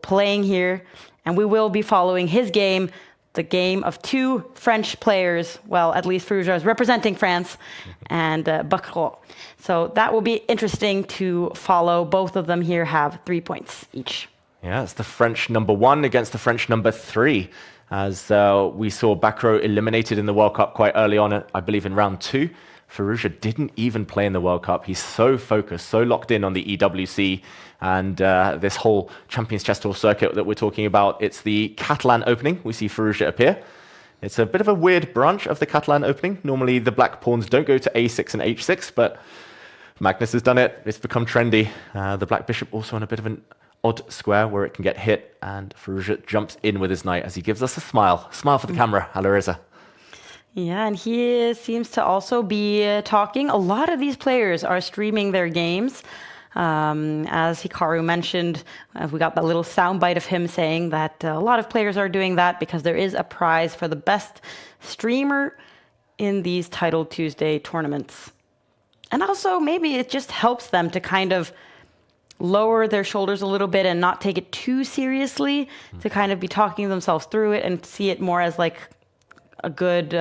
playing here, and we will be following his game, the game of two French players. Well, at least Firouzja is representing France, and Bacrot. So that will be interesting to follow. Both of them here have 3 points each. Yeah, it's the French #1 against the French #3. As we saw Bacrot eliminated in the World Cup quite early on, I believe in round 2. Firouzja didn't even play in the World Cup. He's so focused, so locked in on the EWC and this whole Champions Chess Tour circuit that we're talking about. It's the Catalan opening. We see Firouzja appear. It's a bit of a weird branch of the Catalan opening. Normally the black pawns don't go to A6 and H6, but Magnus has done it. It's become trendy. The black bishop also on a bit of an odd square where it can get hit, and Firouzja jumps in with his knight as he gives us a smile. Smile for the camera, Alireza. Yeah, and he seems to also be talking. A lot of these players are streaming their games. As Hikaru mentioned, we got that little soundbite of him saying that a lot of players are doing that because there is a prize for the best streamer in these Title Tuesday tournaments. And also, maybe it just helps them to kind of lower their shoulders a little bit and not take it too seriously, to kind of be talking themselves through it and see it more as like a good,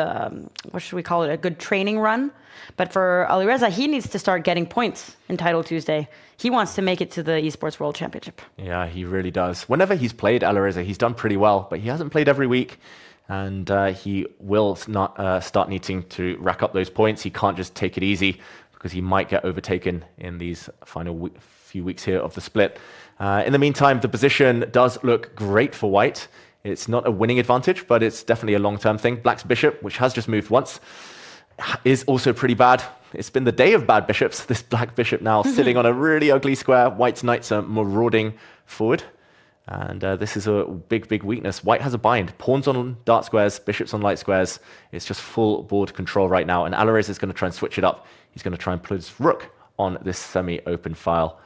what should we call it, a good training run. But for Alireza, he needs to start getting points in Title Tuesday. He wants to make it to the Esports World Championship. Yeah, he really does. Whenever he's played Alireza, he's done pretty well, but he hasn't played every week. And he will not start needing to rack up those points. He can't just take it easy because he might get overtaken in these final few weeks here of the split. In the meantime, the position does look great for white. It's not a winning advantage, but it's definitely a long-term thing. Black's bishop, which has just moved once, is also pretty bad. It's been the day of bad bishops. This black bishop now sitting on a really ugly square. White's knights are marauding forward. And this is a big, big weakness. White has a bind. Pawns on dark squares, bishops on light squares. It's just full board control right now. And Alireza is going to try and switch it up. He's going to try and put his rook on this semi-open file.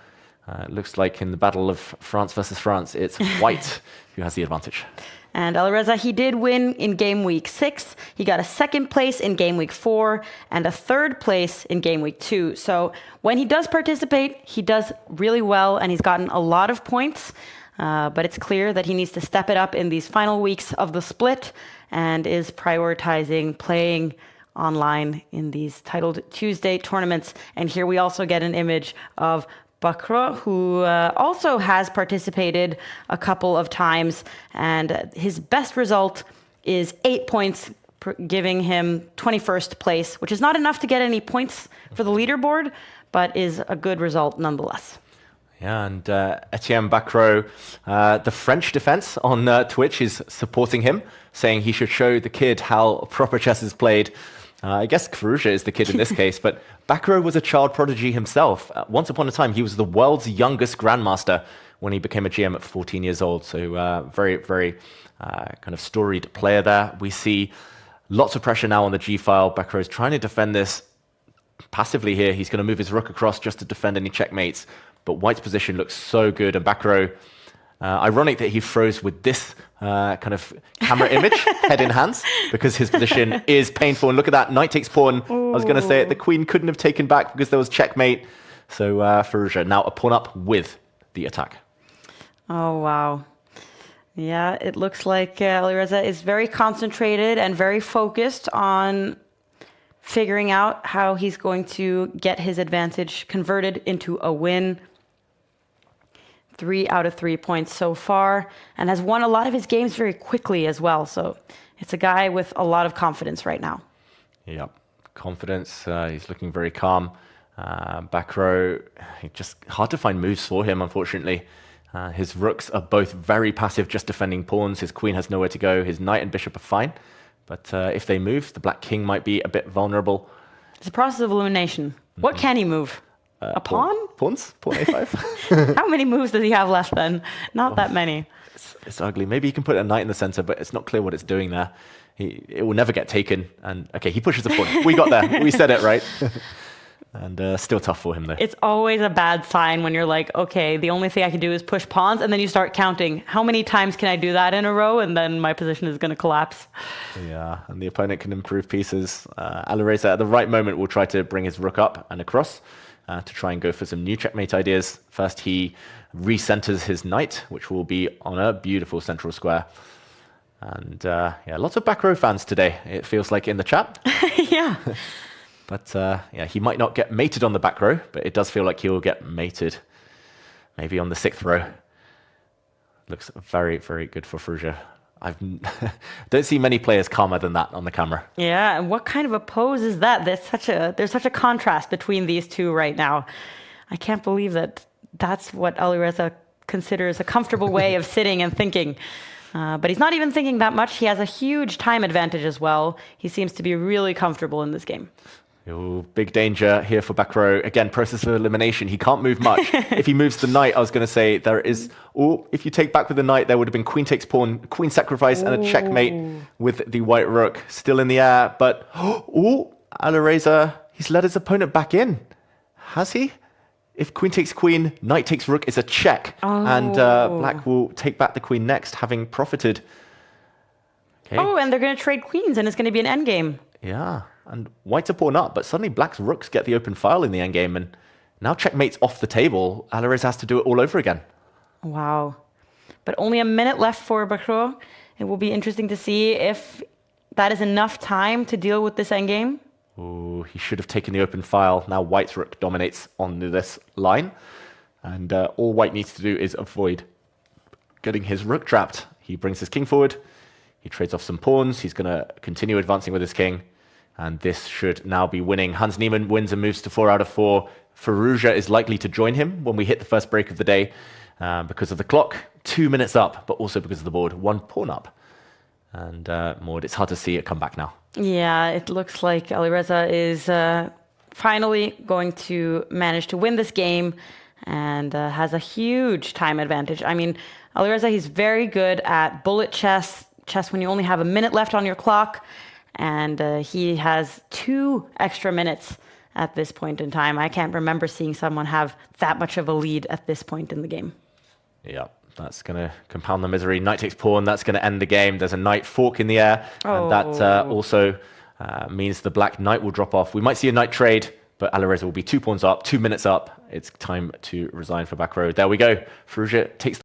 It looks like in the battle of France versus France, it's white who has the advantage. And Alireza, he did win in game week 6. He got a 2nd place in game week 4 and a 3rd place in game week 2. So when he does participate, he does really well and he's gotten a lot of points. But it's clear that he needs to step it up in these final weeks of the split and is prioritizing playing online in these Titled Tuesday tournaments. And here we also get an image of Bacrot, who also has participated a couple of times, and his best result is 8 points, giving him 21st place, which is not enough to get any points for the leaderboard, but is a good result nonetheless. Yeah, and Etienne Bacrot, the French defense on Twitch is supporting him, saying he should show the kid how proper chess is played. I guess Firouzja is the kid in this case, but Bacrot was a child prodigy himself. Once upon a time, he was the world's youngest grandmaster when he became a GM at 14 years old. So very, very kind of storied player there. We see lots of pressure now on the G file. Bacrot is trying to defend this passively here. He's going to move his rook across just to defend any checkmates. But White's position looks so good, and Bacrot, ironic that he froze with this kind of camera image, head in hands, because his position is painful. And look at that, knight takes pawn. Ooh. I was going to say it, the queen couldn't have taken back because there was checkmate. So Firouzja now a pawn up with the attack. Oh, wow. Yeah, it looks like Alireza is very concentrated and very focused on figuring out how he's going to get his advantage converted into a win. 3 out of 3 points so far, and has won a lot of his games very quickly as well. So it's a guy with a lot of confidence right now. Yeah, confidence. He's looking very calm. Bacrot, just hard to find moves for him, unfortunately. His rooks are both very passive, just defending pawns. His queen has nowhere to go. His knight and bishop are fine. But if they move, the black king might be a bit vulnerable. It's a process of elimination. What can he move? A pawn? Pawns? Pawn A5? How many moves does he have left then? Not that many. It's ugly. Maybe you can put a knight in the center, but it's not clear what it's doing there. It will never get taken. And okay, he pushes a pawn. We got there. We said it, right? And still tough for him, though. It's always a bad sign when you're like, okay, the only thing I can do is push pawns, and then you start counting. How many times can I do that in a row? And then my position is going to collapse. Yeah, and the opponent can improve pieces. Alireza, at the right moment, will try to bring his rook up and across. to try and go for some new checkmate ideas. First, he recenters his knight, which will be on a beautiful central square. And yeah, lots of back row fans today, it feels like, in the chat. Yeah. But yeah, he might not get mated on the back row, but it does feel like he will get mated maybe on the 6th row. Looks very, very good for Firouzja. I don't see many players calmer than that on the camera. Yeah, and what kind of a pose is that? There's such a contrast between these two right now. I can't believe that that's what Alireza considers a comfortable way of sitting and thinking. But he's not even thinking that much. He has a huge time advantage as well. He seems to be really comfortable in this game. Oh, big danger here for back row. Again, process of elimination. He can't move much. If he moves the knight, I was going to say there is... Oh, if you take back with the knight, there would have been queen takes pawn, queen sacrifice, and a checkmate with the white rook still in the air. But, oh, Alireza, he's let his opponent back in. Has he? If queen takes queen, knight takes rook, it's a check. And black will take back the queen next, having profited. Okay. Oh, and they're going to trade queens, and it's going to be an endgame. Yeah, and white's a pawn up, but suddenly black's rooks get the open file in the endgame, and now checkmate's off the table. Alireza has to do it all over again. Wow. But only a minute left for Bacrot. It will be interesting to see if that is enough time to deal with this endgame. Oh, he should have taken the open file. Now white's rook dominates on this line, and all white needs to do is avoid getting his rook trapped. He brings his king forward. He trades off some pawns. He's going to continue advancing with his king. And this should now be winning. Hans Niemann wins and moves to 4 out of 4. Firouzja is likely to join him when we hit the first break of the day because of the clock. 2 minutes up, but also because of the board. 1 pawn up. And Maud, it's hard to see it come back now. Yeah, it looks like Alireza is finally going to manage to win this game and has a huge time advantage. I mean, Alireza, he's very good at bullet chess when you only have a minute left on your clock. And he has 2 extra minutes at this point in time. I can't remember seeing someone have that much of a lead at this point in the game. Yeah, that's going to compound the misery. Knight takes pawn, that's going to end the game. There's a knight fork in the air, and that also means the black knight will drop off. We might see a knight trade, but Alireza will be 2 pawns up, 2 minutes up. It's time to resign for back row. There we go. Firouzja takes the